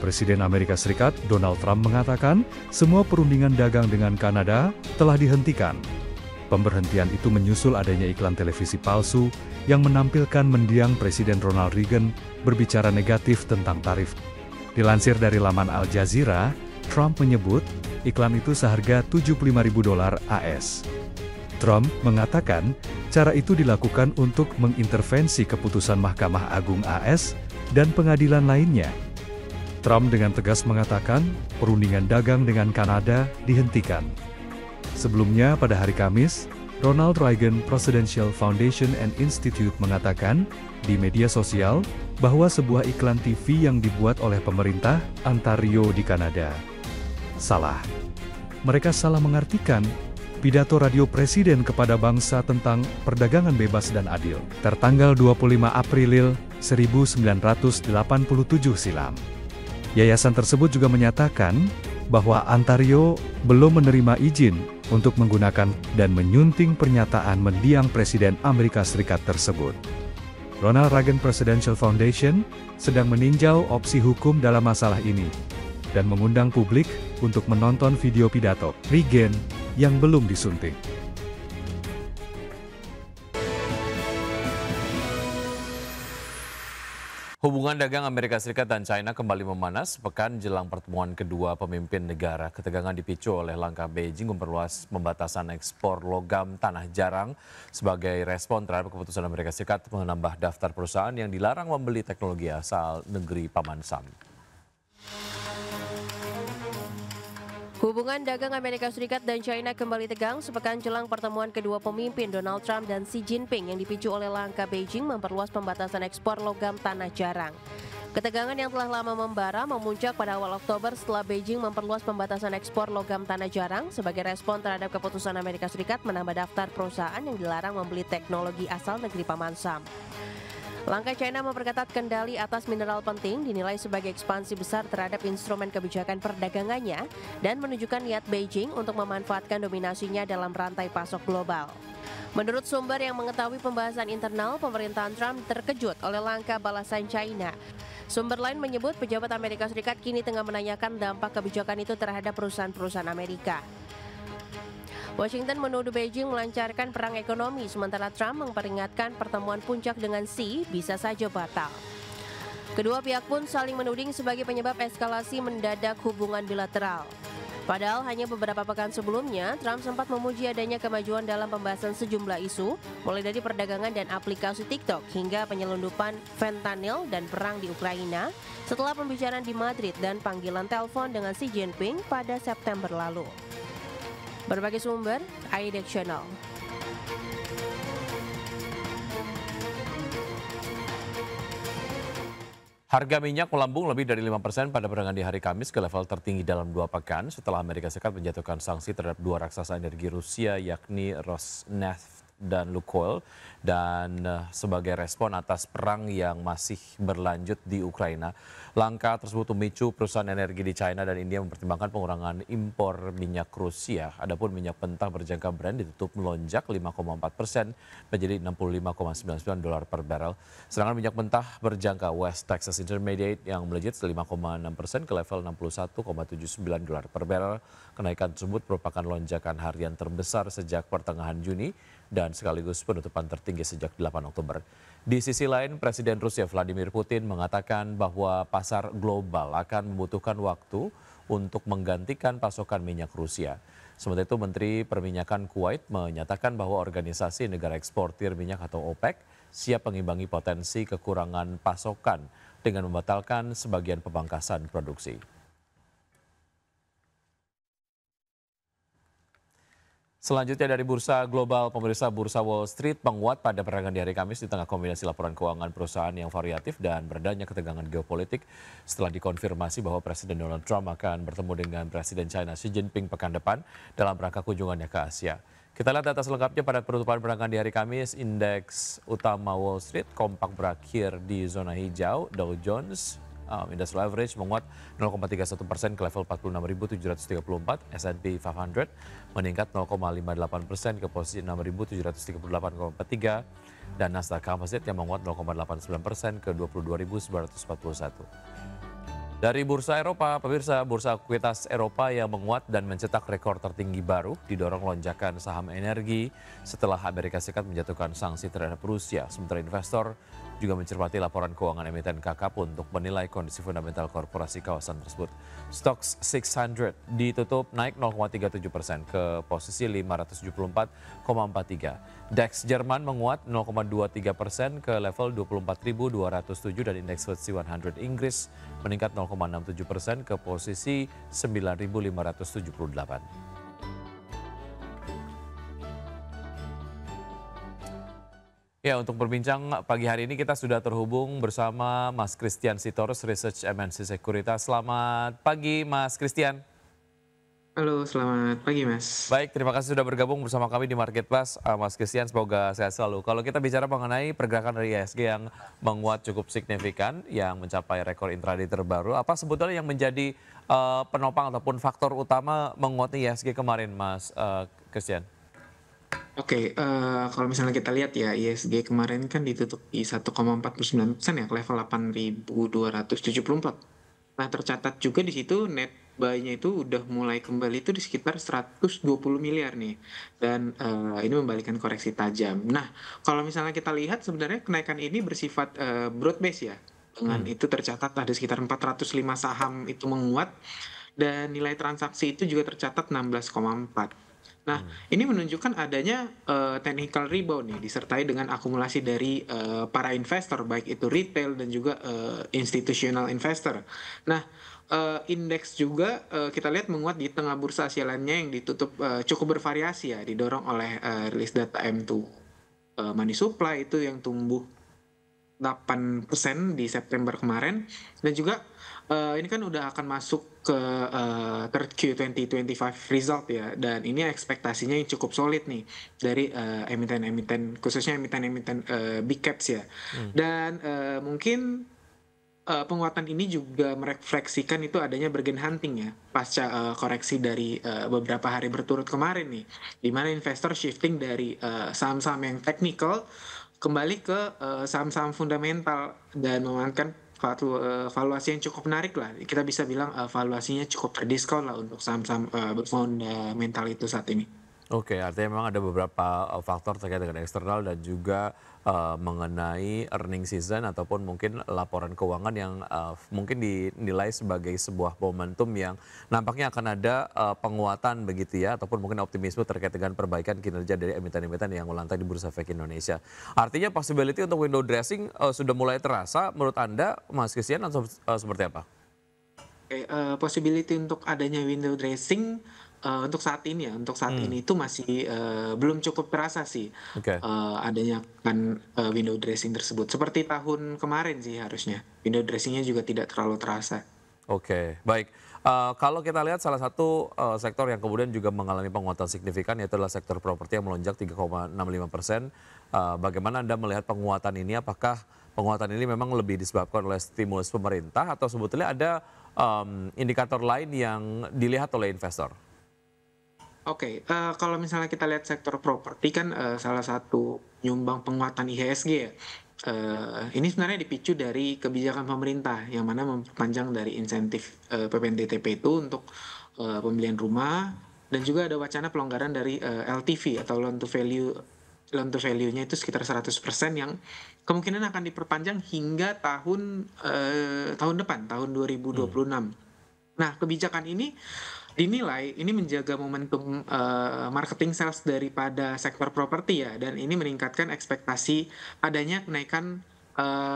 Presiden Amerika Serikat Donald Trump mengatakan semua perundingan dagang dengan Kanada telah dihentikan. Pemberhentian itu menyusul adanya iklan televisi palsu yang menampilkan mendiang Presiden Ronald Reagan berbicara negatif tentang tarif. Dilansir dari laman Al Jazeera, Trump menyebut iklan itu seharga $75.000 AS. Trump mengatakan cara itu dilakukan untuk mengintervensi keputusan Mahkamah Agung AS dan pengadilan lainnya. Trump dengan tegas mengatakan perundingan dagang dengan Kanada dihentikan. Sebelumnya pada hari Kamis, Ronald Reagan Presidential Foundation and Institute mengatakan di media sosial bahwa sebuah iklan TV yang dibuat oleh pemerintah Ontario di Kanada salah. Mereka salah mengartikan pidato radio presiden kepada bangsa tentang perdagangan bebas dan adil, tertanggal 25 April 1987 silam. Yayasan tersebut juga menyatakan bahwa Ontario belum menerima izin untuk menggunakan dan menyunting pernyataan mendiang Presiden Amerika Serikat tersebut. Ronald Reagan Presidential Foundation sedang meninjau opsi hukum dalam masalah ini dan mengundang publik untuk menonton video pidato Reagan yang belum disuntik. Hubungan dagang Amerika Serikat dan China kembali memanas pekan jelang pertemuan kedua pemimpin negara. Ketegangan dipicu oleh langkah Beijing memperluas pembatasan ekspor logam tanah jarang sebagai respon terhadap keputusan Amerika Serikat menambah daftar perusahaan yang dilarang membeli teknologi asal negeri Paman Sam. Hubungan dagang Amerika Serikat dan China kembali tegang sepekan jelang pertemuan kedua pemimpin Donald Trump dan Xi Jinping yang dipicu oleh langkah Beijing memperluas pembatasan ekspor logam tanah jarang. Ketegangan yang telah lama membara memuncak pada awal Oktober setelah Beijing memperluas pembatasan ekspor logam tanah jarang sebagai respon terhadap keputusan Amerika Serikat menambah daftar perusahaan yang dilarang membeli teknologi asal negeri Paman Sam. Langkah China memperketat kendali atas mineral penting dinilai sebagai ekspansi besar terhadap instrumen kebijakan perdagangannya dan menunjukkan niat Beijing untuk memanfaatkan dominasinya dalam rantai pasok global. Menurut sumber yang mengetahui pembahasan internal, pemerintahan Trump terkejut oleh langkah balasan China. Sumber lain menyebut pejabat Amerika Serikat kini tengah menanyakan dampak kebijakan itu terhadap perusahaan-perusahaan Amerika. Washington menuduh Beijing melancarkan perang ekonomi, sementara Trump memperingatkan pertemuan puncak dengan Xi bisa saja batal. Kedua pihak pun saling menuding sebagai penyebab eskalasi mendadak hubungan bilateral. Padahal hanya beberapa pekan sebelumnya, Trump sempat memuji adanya kemajuan dalam pembahasan sejumlah isu, mulai dari perdagangan dan aplikasi TikTok hingga penyelundupan fentanyl dan perang di Ukraina, setelah pembicaraan di Madrid dan panggilan telepon dengan Xi Jinping pada September lalu. Berbagai sumber, IDX Channel. Harga minyak melambung lebih dari 5% pada perdagangan di hari Kamis ke level tertinggi dalam 2 pekan setelah Amerika Serikat menjatuhkan sanksi terhadap dua raksasa energi Rusia yakni Rosneft dan Lukoil dan sebagai respon atas perang yang masih berlanjut di Ukraina. Langkah tersebut memicu perusahaan energi di China dan India mempertimbangkan pengurangan impor minyak Rusia. Adapun minyak mentah berjangka Brent ditutup melonjak 5,4% menjadi $65,99 per barel. Sedangkan minyak mentah berjangka West Texas Intermediate yang melejit 5,6% ke level $61,79 per barel. Kenaikan tersebut merupakan lonjakan harian terbesar sejak pertengahan Juni dan sekaligus penutupan tertinggi sejak 8 Oktober. Di sisi lain, Presiden Rusia Vladimir Putin mengatakan bahwa pasar global akan membutuhkan waktu untuk menggantikan pasokan minyak Rusia. Sementara itu, Menteri Perminyakan Kuwait menyatakan bahwa organisasi negara eksportir minyak atau OPEC siap mengimbangi potensi kekurangan pasokan dengan membatalkan sebagian pemangkasan produksi. Selanjutnya dari bursa global, pemirsa bursa Wall Street menguat pada perdagangan di hari Kamis di tengah kombinasi laporan keuangan perusahaan yang variatif dan beredanya ketegangan geopolitik setelah dikonfirmasi bahwa Presiden Donald Trump akan bertemu dengan Presiden China Xi Jinping pekan depan dalam rangka kunjungannya ke Asia. Kita lihat data selengkapnya pada penutupan perdagangan di hari Kamis. Indeks utama Wall Street kompak berakhir di zona hijau. Dow Jones Industrial Average menguat 0,31% ke level 46.734, S&P 500 meningkat 0,58% ke posisi 6.738,43, dan Nasdaq Composite yang menguat 0,89% ke 22.941. Dari bursa Eropa, pemirsa, bursa ekuitas Eropa yang menguat dan mencetak rekor tertinggi baru didorong lonjakan saham energi setelah Amerika Serikat menjatuhkan sanksi terhadap Rusia. Sementara investor juga mencermati laporan keuangan emiten KKP untuk menilai kondisi fundamental korporasi kawasan tersebut. Stoxx 600 ditutup naik 0,37% ke posisi 574,43. DAX Jerman menguat 0,23% ke level 24.207 dan indeks FTSE 100 Inggris meningkat 0,67% ke posisi 9.578. Ya, untuk berbincang pagi hari ini kita sudah terhubung bersama Mas Christian Sitorus, Research MNC Sekuritas. Selamat pagi, Mas Christian. Halo, selamat pagi Mas. Baik, terima kasih sudah bergabung bersama kami di Market Plus. Mas Christian, semoga sehat selalu. Kalau kita bicara mengenai pergerakan dari IHSG yang menguat cukup signifikan, yang mencapai rekor intraday terbaru, apa sebetulnya yang menjadi penopang ataupun faktor utama menguatnya IHSG kemarin, Mas Christian? Oke, kalau misalnya kita lihat ya, ISG kemarin kan ditutup di 1,49% ya, ke level 8.274. Nah, tercatat juga di situ net buy-nya itu udah mulai kembali itu di sekitar 120 miliar nih. Dan ini membalikan koreksi tajam. Nah, kalau misalnya kita lihat sebenarnya kenaikan ini bersifat broad base ya. Dengan itu tercatat ada sekitar 405 saham itu menguat dan nilai transaksi itu juga tercatat 16,4. Nah, ini menunjukkan adanya technical rebound nih, disertai dengan akumulasi dari para investor, baik itu retail dan juga institutional investor. Nah, indeks juga kita lihat menguat di tengah bursa Asia lainnya yang ditutup cukup bervariasi ya, didorong oleh rilis data M2 money supply itu yang tumbuh 8% di September kemarin, dan juga ini kan udah akan masuk ke third Q 2025 result ya, dan ini ekspektasinya yang cukup solid nih dari emiten-emiten, khususnya emiten-emiten big caps ya. Dan mungkin penguatan ini juga merefleksikan itu adanya bargain hunting ya pasca koreksi dari beberapa hari berturut kemarin nih, di mana investor shifting dari saham-saham yang teknikal kembali ke saham-saham fundamental dan memanfaatkan valuasi yang cukup menarik lah. Kita bisa bilang valuasinya cukup terdiskon lah untuk saham-saham fundamental itu saat ini. Oke, artinya memang ada beberapa faktor terkait dengan eksternal dan juga mengenai earning season ataupun mungkin laporan keuangan yang mungkin dinilai sebagai sebuah momentum yang nampaknya akan ada penguatan begitu ya, ataupun mungkin optimisme terkait dengan perbaikan kinerja dari emiten-emiten yang melantai di Bursa Efek Indonesia. Artinya possibility untuk window dressing sudah mulai terasa menurut Anda, Mas Christian, atau seperti apa? Oke, possibility untuk adanya window dressing untuk saat ini ya, untuk saat ini itu masih belum cukup terasa sih. Oke. Adanya kan window dressing tersebut. Seperti tahun kemarin sih harusnya. Window dressingnya juga tidak terlalu terasa. Oke, baik. Kalau kita lihat salah satu sektor yang kemudian juga mengalami penguatan signifikan yaitu adalah sektor properti yang melonjak 3,65%. Bagaimana Anda melihat penguatan ini? Apakah penguatan ini memang lebih disebabkan oleh stimulus pemerintah atau sebetulnya ada indikator lain yang dilihat oleh investor? Oke, kalau misalnya kita lihat sektor properti kan salah satu nyumbang penguatan IHSG ya. Ini sebenarnya dipicu dari kebijakan pemerintah yang mana memperpanjang dari insentif PPNBTP itu untuk pembelian rumah, dan juga ada wacana pelonggaran dari LTV atau loan to value-nya itu sekitar 100% yang kemungkinan akan diperpanjang hingga tahun depan, tahun 2026. Nah, kebijakan ini dinilai ini menjaga momentum marketing sales daripada sektor properti ya, dan ini meningkatkan ekspektasi adanya kenaikan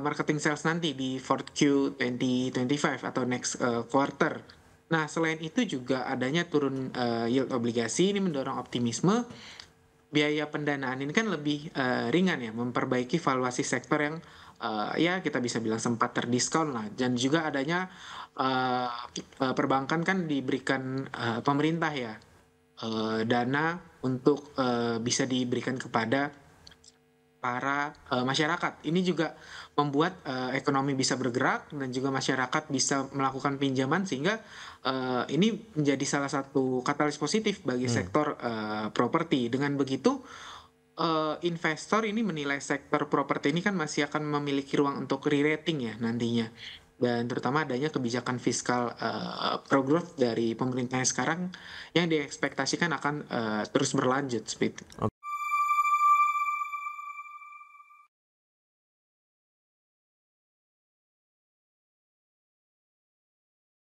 marketing sales nanti di 4Q 2025 atau next quarter. Nah, selain itu juga adanya turun yield obligasi, ini mendorong optimisme. Biaya pendanaan ini kan lebih ringan ya, memperbaiki valuasi sektor yang ya kita bisa bilang sempat terdiskon lah, dan juga adanya perbankan kan diberikan pemerintah ya dana untuk bisa diberikan kepada para masyarakat. Ini juga membuat ekonomi bisa bergerak dan juga masyarakat bisa melakukan pinjaman, sehingga ini menjadi salah satu katalis positif bagi sektor properti. Dengan begitu investor ini menilai sektor properti ini kan masih akan memiliki ruang untuk re-rating ya nantinya. dan terutama adanya kebijakan fiskal pro growth dari pemerintahnya sekarang yang diekspektasikan akan terus berlanjut seperti itu.